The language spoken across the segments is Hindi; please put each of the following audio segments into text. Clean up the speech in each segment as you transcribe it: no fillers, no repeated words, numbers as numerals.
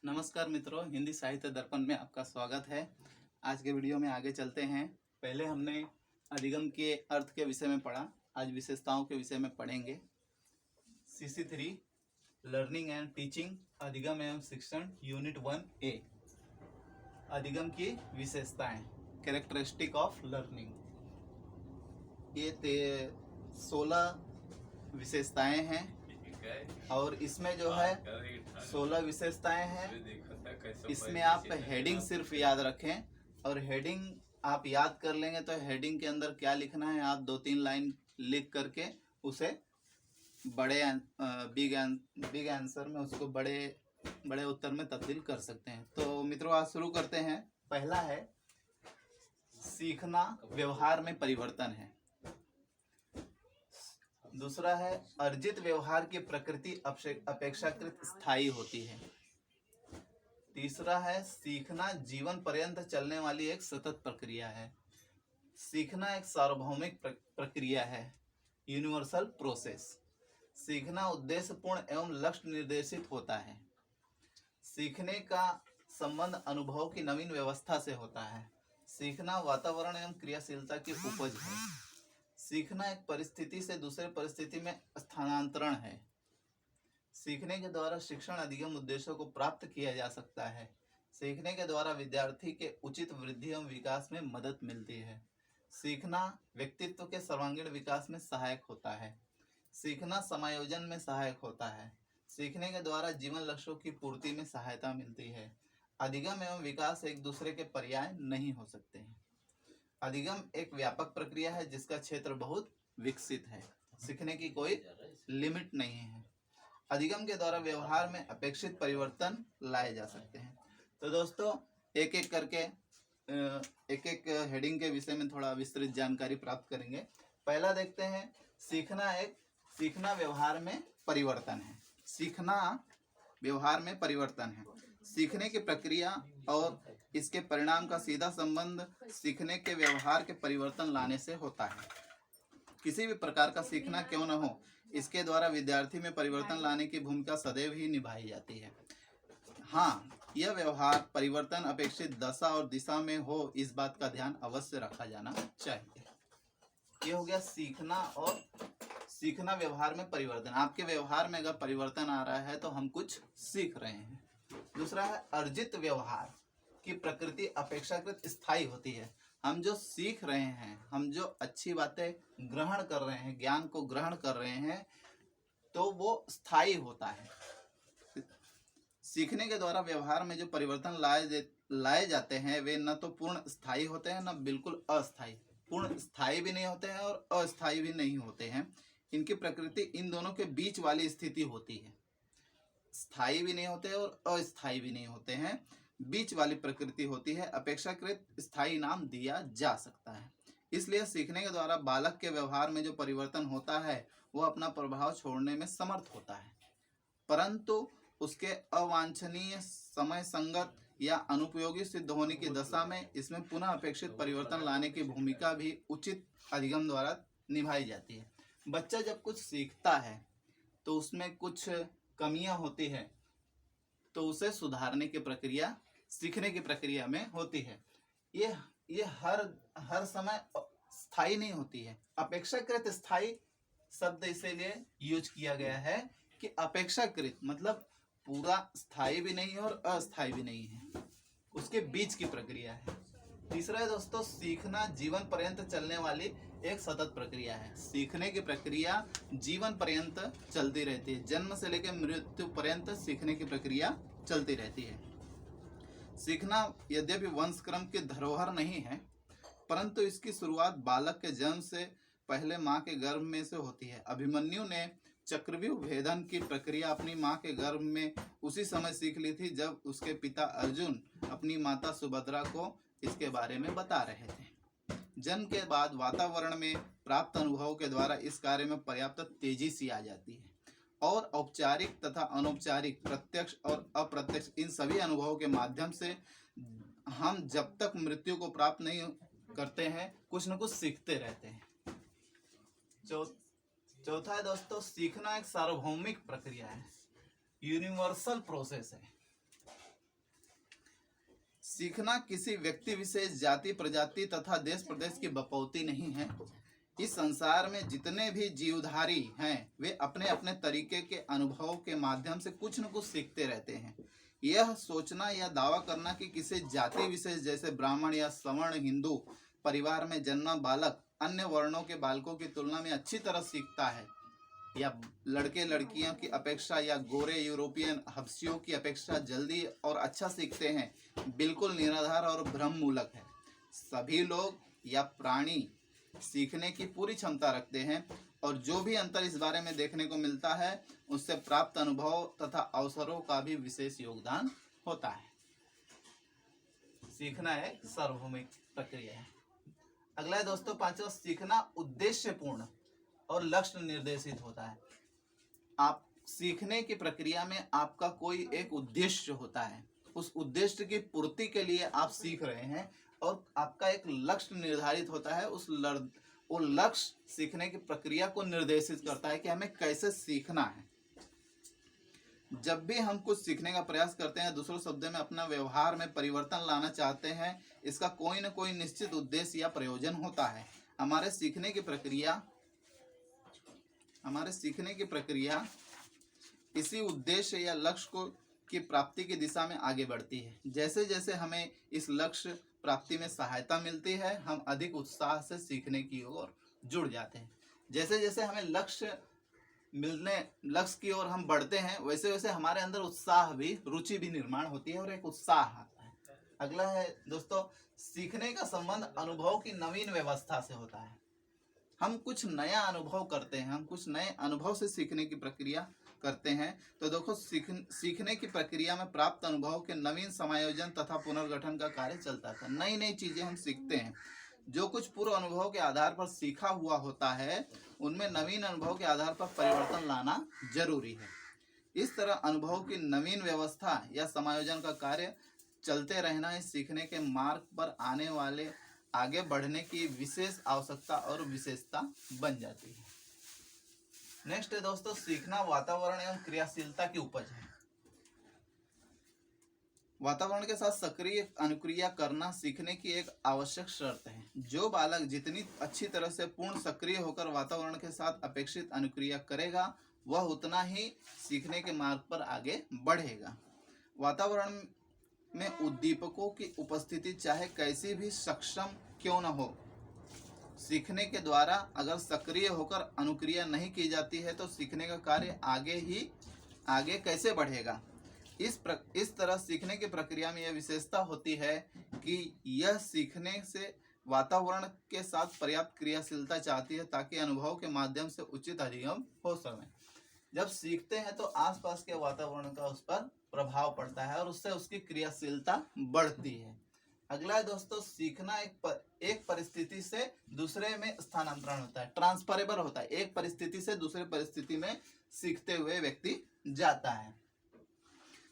नमस्कार मित्रों, हिंदी साहित्य दर्पण में आपका स्वागत है। आज के वीडियो में आगे चलते हैं। पहले हमने अधिगम के अर्थ के विषय में पढ़ा, आज विशेषताओं के विषय में पढ़ेंगे। CC3 लर्निंग एंड टीचिंग, अधिगम एवं शिक्षण, यूनिट 1A, अधिगम की विशेषताएं, कैरेक्टरिस्टिक ऑफ लर्निंग। ये 16 विशेषताएं हैं और इसमें जो है 16 विशेषताएं हैं। इसमें आप हेडिंग सिर्फ याद रखें और हेडिंग आप याद कर लेंगे तो हेडिंग के अंदर क्या लिखना है आप 2-3 लाइन लिख करके उसे बड़े बिग आंसर में उसको बड़े उत्तर में तब्दील कर सकते हैं। तो मित्रों आज शुरू करते हैं। पहला है सीखना व्यवहार में परिवर्तन है। दूसरा है अर्जित व्यवहार की प्रकृति अपेक्षाकृत स्थायी होती है। तीसरा है सीखना जीवन पर्यंत चलने वाली एक सतत प्रक्रिया है। सीखना एक सार्वभौमिक प्रक्रिया है, यूनिवर्सल प्रोसेस। सीखना उद्देश्यपूर्ण एवं लक्ष्य निर्देशित होता है। सीखने का संबंध अनुभव की नवीन व्यवस्था से होता है। सीखना वातावरण एवं क्रियाशीलता की उपज है। सीखना एक परिस्थिति से दूसरे परिस्थिति में स्थानांतरण है। सीखने के द्वारा शिक्षण अधिगम उद्देश्यों को प्राप्त किया जा सकता है। सीखने के द्वारा विद्यार्थी के उचित वृद्धि एवं विकास में मदद मिलती है। सीखना व्यक्तित्व के सर्वांगीण विकास में सहायक होता है। सीखना समायोजन में सहायक होता है। सीखने के द्वारा जीवन लक्ष्यों की पूर्ति में सहायता मिलती है। अधिगम एवं विकास एक दूसरे के पर्याय नहीं हो सकते हैं। अधिगम एक व्यापक प्रक्रिया है जिसका क्षेत्र बहुत विकसित है। सीखने की कोई लिमिट नहीं है। अधिगम के द्वारा व्यवहार में अपेक्षित परिवर्तन लाए जा सकते हैं। तो दोस्तों एक एक करके एक हेडिंग के विषय में थोड़ा विस्तृत जानकारी प्राप्त करेंगे। पहला देखते हैं, सीखना व्यवहार में परिवर्तन है। सीखना व्यवहार में परिवर्तन है। सीखने की प्रक्रिया और इसके परिणाम का सीधा संबंध सीखने के व्यवहार के परिवर्तन लाने से होता है। किसी भी प्रकार का सीखना क्यों न हो, इसके द्वारा विद्यार्थी में परिवर्तन लाने की भूमिका सदैव ही निभाई जाती है। हाँ, यह व्यवहार परिवर्तन अपेक्षित दशा और दिशा में हो, इस बात का ध्यान अवश्य रखा जाना चाहिए। ये हो गया सीखना और सीखना व्यवहार में परिवर्तन। आपके व्यवहार में अगर परिवर्तन आ रहा है तो हम कुछ सीख रहे हैं। दूसरा है अर्जित व्यवहार की प्रकृति अपेक्षाकृत स्थायी होती है। हम जो सीख रहे हैं, हम जो अच्छी बातें ग्रहण कर रहे हैं, ज्ञान को ग्रहण कर रहे हैं, तो वो स्थायी होता है। सीखने के द्वारा व्यवहार में जो परिवर्तन लाए जाते हैं वे न तो पूर्ण स्थायी होते हैं न बिल्कुल अस्थायी। पूर्ण स्थायी भी नहीं होते हैं और अस्थायी भी नहीं होते हैं। इनकी प्रकृति इन दोनों के बीच वाली स्थिति होती है। स्थायी भी नहीं होते और अस्थायी भी नहीं होते हैं, बीच वाली प्रकृति होती है। अपेक्षाकृत स्थायी नाम दिया जा सकता है। इसलिए सीखने के द्वारा बालक के व्यवहार में जो परिवर्तन होता है वह अपना प्रभाव छोड़ने में समर्थ होता है, परंतु उसके अवांछनीय, समय संगत या अनुपयोगी सिद्ध होने की दशा में इसमें पुनः अपेक्षित परिवर्तन लाने की भूमिका भी उचित अधिगम द्वारा निभाई जाती है। बच्चा जब कुछ सीखता है तो उसमें कुछ कमियां होती है तो उसे सुधारने की प्रक्रिया सीखने की प्रक्रिया में होती है। ये हर समय स्थायी नहीं होती है। अपेक्षाकृत स्थायी शब्द इसीलिए यूज किया गया है कि अपेक्षाकृत मतलब पूरा स्थायी भी नहीं है और अस्थायी भी नहीं है, उसके बीच की प्रक्रिया है। तीसरा है दोस्तों, सीखना जीवन पर्यंत चलने वाली एक सतत प्रक्रिया है। सीखने की प्रक्रिया जीवन पर्यंत चलती रहती है। जन्म से लेकर मृत्यु पर्यंत सीखने की प्रक्रिया चलती रहती है। सीखना यद्यपि वंशक्रम की धरोहर नहीं है, परंतु इसकी शुरुआत बालक के जन्म से पहले माँ के गर्भ में से होती है। अभिमन्यु ने चक्रव्यूह भेदन की प्रक्रिया अपनी माँ के गर्भ में उसी समय सीख ली थी जब उसके पिता अर्जुन अपनी माता सुभद्रा को इसके बारे में बता रहे थे। जन्म के बाद वातावरण में प्राप्त अनुभवों के द्वारा इस कार्य में पर्याप्त तेजी सी आ जाती है और औपचारिक तथा अनौपचारिक, प्रत्यक्ष और अप्रत्यक्ष, इन सभी अनुभवों के माध्यम से हम जब तक मृत्यु को प्राप्त नहीं करते हैं कुछ न कुछ सीखते रहते हैं। चौथा है दोस्तों, सीखना एक सार्वभौमिक प्रक्रिया है, यूनिवर्सल प्रोसेस है। सीखना किसी व्यक्ति विशेष, जाति, प्रजाति तथा देश प्रदेश की बपौती नहीं है। इस संसार में जितने भी जीवधारी हैं वे अपने अपने तरीके के अनुभव के माध्यम से कुछ न कुछ सीखते रहते हैं। यह सोचना या दावा करना कि किसी जाति विशेष जैसे ब्राह्मण या सवर्ण हिंदू परिवार में जन्मा बालक अन्य वर्णों के बालकों की तुलना में अच्छी तरह सीखता है या लड़के लड़कियों की अपेक्षा या गोरे यूरोपियन हब्सियों की अपेक्षा जल्दी और अच्छा सीखते हैं, बिल्कुल निराधार और भ्रममूलक है। सभी लोग या प्राणी सीखने की पूरी क्षमता रखते हैं और जो भी अंतर इस बारे में देखने को मिलता है उससे प्राप्त अनुभव तथा अवसरों का भी विशेष योगदान होता है। सीखना एक सार्वभौमिक प्रक्रिया है। अगला है दोस्तों पांचवा, सीखना उद्देश्यपूर्ण और लक्ष्य निर्देशित होता है। आप सीखने की प्रक्रिया में आपका कोई एक उद्देश्य होता है, उस उद्देश्य की पूर्ति के लिए आप सीख रहे हैं और आपका एक लक्ष्य निर्धारित होता है। वो लक्ष्य सीखने की प्रक्रिया को निर्देशित करता है कि हमें कैसे सीखना है। जब भी हम कुछ सीखने का प्रयास करते हैं, दूसरों शब्दों में अपना व्यवहार में परिवर्तन लाना चाहते हैं, इसका कोई न कोई निश्चित उद्देश्य या प्रयोजन होता है। हमारे सीखने की प्रक्रिया इसी उद्देश्य या लक्ष्य की प्राप्ति की दिशा में आगे बढ़ती है। जैसे जैसे हमें इस लक्ष्य प्राप्ति में सहायता मिलती है, हम अधिक उत्साह से सीखने की ओर जुड़ जाते हैं। जैसे जैसे हमें लक्ष्य की ओर हम बढ़ते हैं, वैसे वैसे हमारे अंदर उत्साह भी, रुचि भी निर्माण होती है और एक उत्साह आता है। अगला है दोस्तों, सीखने का संबंध अनुभव की नवीन व्यवस्था से होता है। हम कुछ नया अनुभव करते हैं, हम कुछ नए अनुभव से सीखने की प्रक्रिया करते हैं। तो देखो, सीखने की प्रक्रिया में प्राप्त अनुभव के नवीन समायोजन तथा पुनर्गठन का कार्य चलता था। नई नई चीजें हम सीखते हैं। जो कुछ पूर्व अनुभव के आधार पर सीखा हुआ होता है, उनमें नवीन अनुभव के आधार पर परिवर्तन लाना जरूरी है। इस तरह अनुभव की नवीन व्यवस्था या समायोजन का कार्य चलते रहना इस सीखने के मार्ग पर आने वाले आगे बढ़ने की विशेष आवश्यकता और विशेषता बन जाती है। नेक्स्ट है दोस्तों, सीखना वातावरण एवं क्रियाशीलता की उपज है। वातावरण के साथ सक्रिय अनुक्रिया करना सीखने की एक आवश्यक शर्त है। जो बालक जितनी अच्छी तरह से पूर्ण सक्रिय होकर वातावरण के साथ अपेक्षित अनुक्रिया करेगा, वह उतना ही सीखने के मार्ग पर आगे बढ़ेगा। वातावरण में उद्दीपकों की उपस्थिति चाहे कैसी भी सक्षम क्यों न हो, सीखने के द्वारा अगर सक्रिय होकर अनुक्रिया नहीं की जाती है तो सीखने का कार्य आगे कैसे बढ़ेगा। इस तरह सीखने की प्रक्रिया में यह विशेषता होती है कि यह सीखने से वातावरण के साथ पर्याप्त क्रियाशीलता चाहती है ताकि अनुभव के माध्यम से उचित अधिगम हो सके। जब सीखते हैं तो आसपास के वातावरण का उस पर प्रभाव पड़ता है और उससे उसकी क्रियाशीलता बढ़ती है। अगला है दोस्तों, सीखना एक परिस्थिति से दूसरे में स्थानांतरण होता है, ट्रांसफरेबल होता है। एक परिस्थिति से दूसरे परिस्थिति में सीखते हुए व्यक्ति जाता है।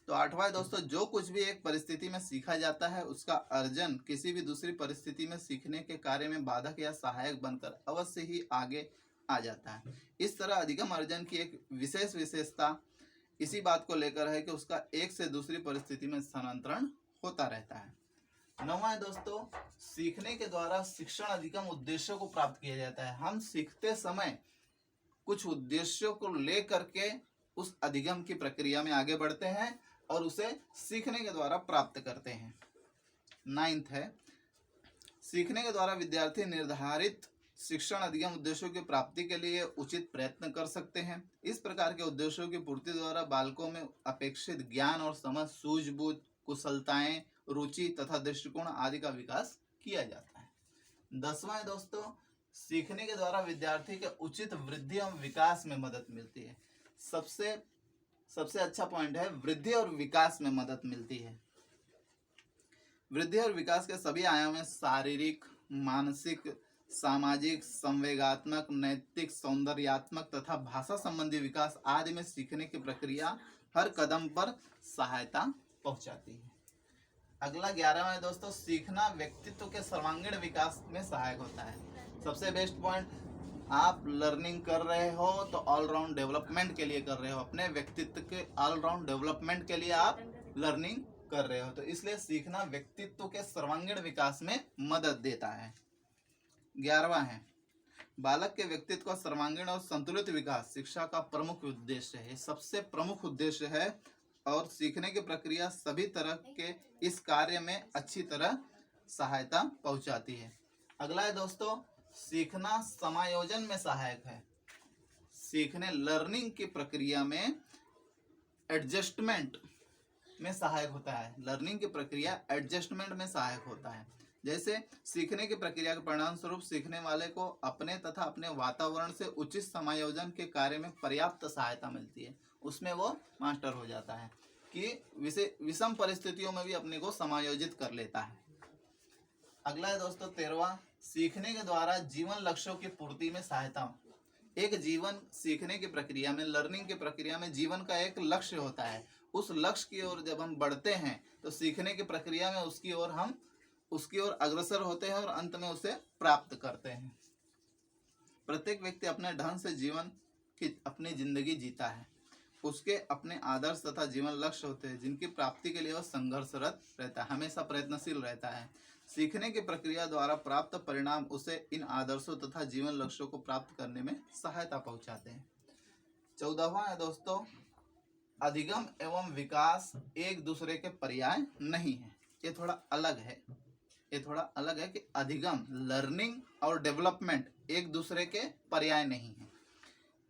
तो आठवां है दोस्तों, जो कुछ भी एक परिस्थिति में सीखा जाता है उसका अर्जन किसी भी दूसरी परिस्थिति में सीखने के कार्य में बाधक या सहायक बनकर अवश्य ही आगे आ जाता है। इस तरह अधिगम अर्जन की एक विशेष विशेषता इसी बात को लेकर है कि उसका एक से दूसरी परिस्थिति में स्थानांतरण होता रहता है। नौवां है दोस्तों, सीखने के द्वारा शिक्षण अधिगम उद्देश्यों को प्राप्त किया जाता है। हम सीखते समय कुछ उद्देश्यों को लेकर के उस अधिगम की प्रक्रिया में आगे बढ़ते हैं और उसे सीखने के द्वारा प्राप्त करते हैं। 9th है, सीखने के द्वारा विद्यार्थी निर्धारित शिक्षण अधिगम उद्देश्यों की प्राप्ति के लिए उचित प्रयत्न कर सकते हैं। इस प्रकार के उद्देश्यों की पूर्ति द्वारा बालकों में अपेक्षित ज्ञान और समझ, सूझबूझ, कुशलताएं, रुचि तथा दृष्टिकोण आदि का विकास किया जाता है। 10वां है दोस्तों, सीखने के द्वारा विद्यार्थी के उचित वृद्धि एवं विकास में मदद मिलती है। सबसे अच्छा पॉइंट है, वृद्धि और विकास में मदद मिलती है। वृद्धि और विकास के सभी आयाम में शारीरिक, मानसिक, सामाजिक, संवेगात्मक, नैतिक, सौंदर्यात्मक तथा भाषा संबंधी विकास आदि में सीखने की प्रक्रिया हर कदम पर सहायता पहुंचाती है। अगला 11वां है दोस्तों, सीखना व्यक्तित्व के सर्वांगीण विकास में सहायक होता है। सबसे बेस्ट पॉइंट, आप लर्निंग कर रहे हो तो ऑलराउंड डेवलपमेंट के लिए कर रहे हो, अपने व्यक्तित्व के ऑलराउंड डेवलपमेंट के लिए आप लर्निंग कर रहे हो। तो इसलिए सीखना व्यक्तित्व के सर्वांगीण विकास में मदद देता है। 11वां है, बालक के व्यक्तित्व का सर्वांगीण और संतुलित विकास शिक्षा का प्रमुख उद्देश्य है। सबसे प्रमुख उद्देश्य है और सीखने की प्रक्रिया सभी तरह के इस कार्य में अच्छी तरह सहायता पहुंचाती है। अगला है दोस्तों, सीखना समायोजन में सहायक है। सीखने लर्निंग की प्रक्रिया में एडजस्टमेंट में सहायक होता है। लर्निंग की प्रक्रिया एडजस्टमेंट में सहायक होता है। जैसे सीखने की प्रक्रिया के परिणाम स्वरूप सीखने वाले को अपने तथा अपने वातावरण से उचित समायोजन के कार्य में पर्याप्त सहायता मिलती है। उसमें वो मास्टर हो जाता है कि विषम परिस्थितियों में भी अपने को समायोजित कर लेता है। अगला है दोस्तों 13वां, सीखने के द्वारा जीवन लक्ष्यों की पूर्ति में सहायता। एक जीवन सीखने की प्रक्रिया में, लर्निंग की प्रक्रिया में जीवन का एक लक्ष्य होता है। उस लक्ष्य की ओर जब हम बढ़ते हैं तो सीखने की प्रक्रिया में उसकी ओर अग्रसर होते हैं और अंत में उसे प्राप्त करते हैं। प्रत्येक व्यक्ति अपने ढंग से जीवन की अपनी जिंदगी जीता है। उसके अपने आदर्श तथा जीवन लक्ष्य होते हैं जिनकी प्राप्ति के लिए वह संघर्षरत रहता है, हमेशा प्रयत्नशील रहता है। सीखने की प्रक्रिया द्वारा प्राप्त परिणाम उसे इन आदर्शों तथा जीवन लक्ष्यों को प्राप्त करने में सहायता पहुंचाते हैं। 14वां है दोस्तों, अधिगम एवं विकास एक दूसरे के पर्याय नहीं है। ये थोड़ा अलग है कि अधिगम, लर्निंग और डेवलपमेंट एक दूसरे के पर्याय नहीं है।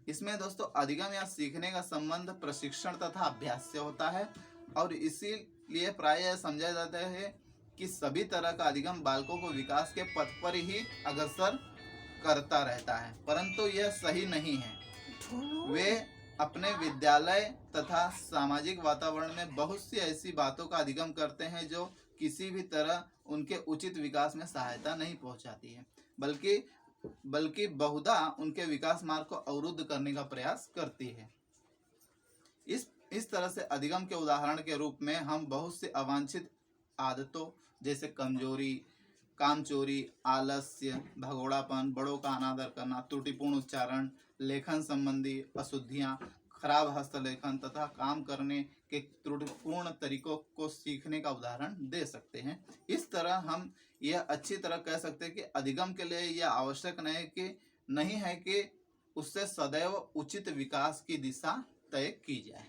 इसमें दोस्तों अधिगम या सीखने का संबंध प्रशिक्षण तथा अभ्यास से होता है और इसीलिए प्रायः समझा जाता है कि सभी तरह का अधिगम बालकों को विकास के पथ पर ही अग्रसर करता रहता है, परंतु यह सही नहीं है। वे अपने विद्यालय तथा सामाजिक वातावरण में बहुत सी ऐसी बातों का अधिगम करते हैं जो किसी भी तरह उनके उचित विकास में सहायता नहीं पहुंचाती है, बल्कि बहुधा उनके विकास मार्ग को अवरुद्ध करने का प्रयास करती है। इस तरह से अधिगम के उदाहरण के रूप में हम बहुत सी अवांछित आदतों जैसे कमजोरी, कामचोरी, आलस्य, भगोड़ापन, बड़ों का अनादर करना, त्रुटिपूर्ण उच्चारण, लेखन संबंधी अशुद्धियां, खराब हस्तलेखन तथा काम करने के त्रुटिपूर्ण तरीकों को सीखने का उदाहरण दे सकते हैं। इस तरह हम यह अच्छी तरह कह सकते हैं कि अधिगम के लिए यह आवश्यक नहीं है कि उससे सदैव उचित विकास की दिशा तय की जाए।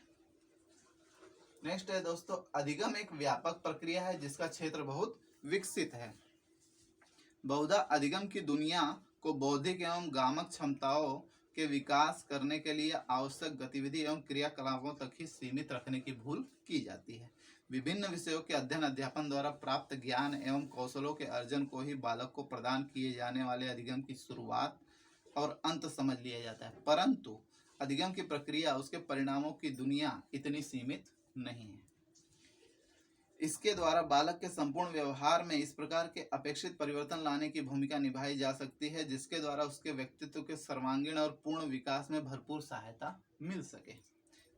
नेक्स्ट है दोस्तों, अधिगम एक व्यापक प्रक्रिया है जिसका क्षेत्र बहुत विकसित है। बहुधा अधिगम की दुनिया को बौद्धिक एवं गामक क्षमताओं के विकास करने के लिए आवश्यक गतिविधि एवं क्रियाकलापों तक ही सीमित रखने की भूल की जाती है। विभिन्न विषयों के अध्ययन अध्यापन द्वारा प्राप्त ज्ञान एवं कौशलों के अर्जन को ही बालक को प्रदान किए जाने वाले अधिगम की शुरुआत और अंत समझ लिया जाता है, परंतु अधिगम की प्रक्रिया, उसके परिणामों की दुनिया इतनी सीमित नहीं है। इसके द्वारा बालक के संपूर्ण व्यवहार में इस प्रकार के अपेक्षित परिवर्तन लाने की भूमिका निभाई जा सकती है जिसके द्वारा उसके व्यक्तित्व के सर्वांगीण और पूर्ण विकास में भरपूर सहायता मिल सके।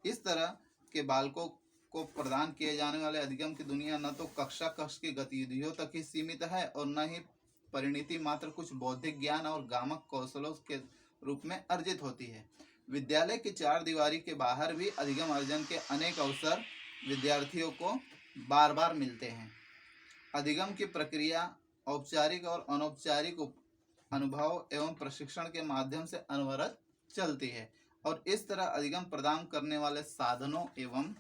इस तरह के बालकों को प्रदान किए जाने वाले अधिगम की दुनिया न तो कक्षा की गतिविधियों तक ही सीमित है और न ही परिणति मात्र कुछ बौद्धिक ज्ञान और गामक कौशलों के रूप में अर्जित होती है। विद्यालय की चार दीवारी के बाहर भी अधिगम अर्जन के अनेक अवसर विद्यार्थियों को बार बार मिलते हैं। अधिगम की प्रक्रिया औपचारिक और अनौपचारिक अनुभव एवं प्रशिक्षण के माध्यम से अनवरत चलती है और इस तरह अधिगम प्रदान करने वाले साधनों एवं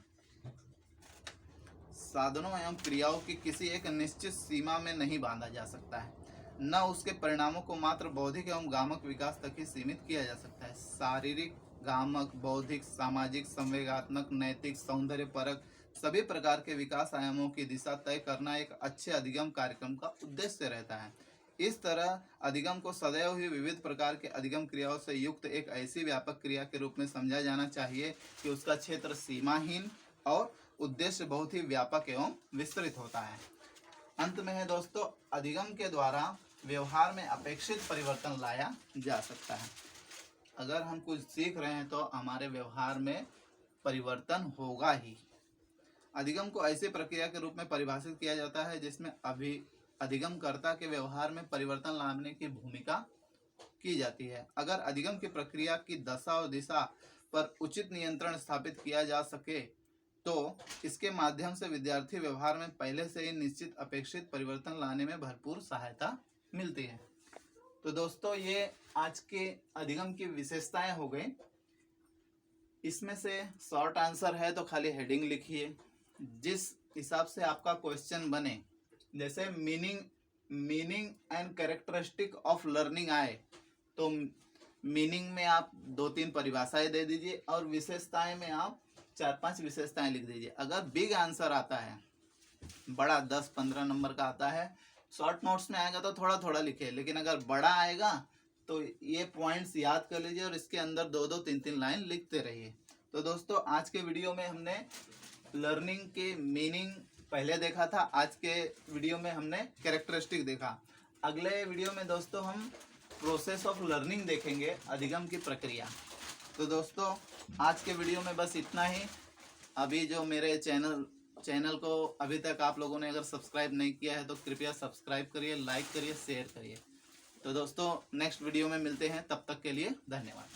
क्रियाओं की किसी एक निश्चित सीमा में नहीं बांधा जा सकता है, न उसके परिणामों को मात्र बौद्धिक एवं गामक विकास तक ही सीमित किया जा सकता है। शारीरिक, गामक, बौद्धिक, सामाजिक, संवेगात्मक, नैतिक, सौंदर्यपरक सभी प्रकार के विकास आयामों की दिशा तय करना एक अच्छे अधिगम कार्यक्रम का उद्देश्य रहता है। इस तरह अधिगम को सदैव ही विविध प्रकार के अधिगम क्रियाओं से युक्त एक ऐसी व्यापक क्रिया के रूप में समझा जाना चाहिए कि उसका क्षेत्र सीमाहीन और उद्देश्य बहुत ही व्यापक एवं विस्तृत होता है। अंत में है दोस्तों, अधिगम के द्वारा व्यवहार में अपेक्षित परिवर्तन लाया जा सकता है। अगर हम कुछ सीख रहे हैं तो हमारे व्यवहार में परिवर्तन होगा ही। अधिगम को ऐसी प्रक्रिया के रूप में परिभाषित किया जाता है जिसमें अधिगमकर्ता के व्यवहार में परिवर्तन लाने की भूमिका की जाती है। अगर अधिगम की प्रक्रिया की दशा और दिशा पर उचित नियंत्रण स्थापित किया जा सके तो इसके माध्यम से विद्यार्थी व्यवहार में पहले से ही निश्चित अपेक्षित परिवर्तन लाने में भरपूर सहायता मिलती है। तो दोस्तों ये आज के अधिगम की विशेषताएं हो गई। इसमें से शॉर्ट आंसर है तो खाली हेडिंग लिखिए, जिस हिसाब से आपका क्वेश्चन बने, जैसे meaning and characteristic of learning आए तो मीनिंग में आप 2-3 परिभाषाएं दे दीजिए और विशेषताएं में आप 4-5 विशेषताएं लिख दीजिए। अगर बिग आंसर आता है, बड़ा 10-15 नंबर का आता है, शॉर्ट नोट्स में आएगा तो थोड़ा थोड़ा लिखे, लेकिन अगर बड़ा आएगा तो ये पॉइंट्स याद कर लीजिए और इसके अंदर 2-2, 3-3 लाइन लिखते रहिए। तो दोस्तों आज के वीडियो में हमने लर्निंग के मीनिंग पहले देखा था, आज के वीडियो में हमने कैरेक्टरिस्टिक देखा। अगले वीडियो में दोस्तों हम प्रोसेस ऑफ लर्निंग देखेंगे, अधिगम की प्रक्रिया। तो दोस्तों आज के वीडियो में बस इतना ही। अभी जो मेरे चैनल को अभी तक आप लोगों ने अगर सब्सक्राइब नहीं किया है तो कृपया सब्सक्राइब करिए, लाइक करिए, शेयर करिए। तो दोस्तों नेक्स्ट वीडियो में मिलते हैं, तब तक के लिए धन्यवाद।